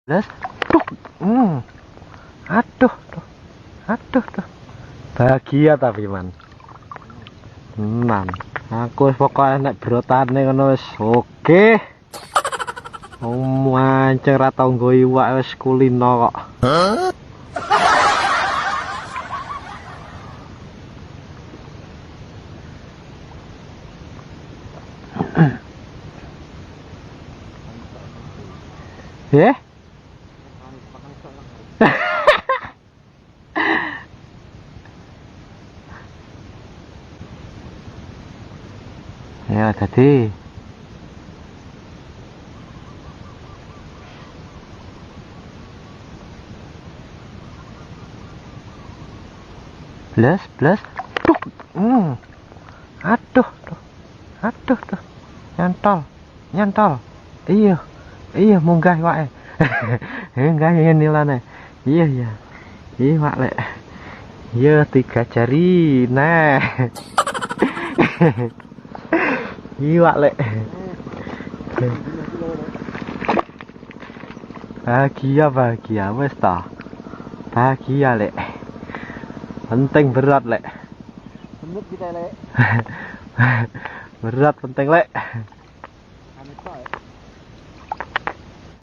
Plus. Tuh. Aduh, tuh. Aduh, tuh. Bahagia tapi man. Tenan. Aku wis pokoke nek brotane ngono wis oke. Mancing ra tau nggo iwak wis kulino kok. Ya? Ya tadi. Plus. Tuh. Aduh, tuh. Aduh, tuh. Nyantol. Iya. Iya munggah wae. Enggak ini lane. Iya. Iya wak lek. Iya 3 jari. Nah. Iya wak lek. Bahagia wes ta. Bahagia lek. Penting berat lek. Bener kita lek. Berat penting lek. Amit pak.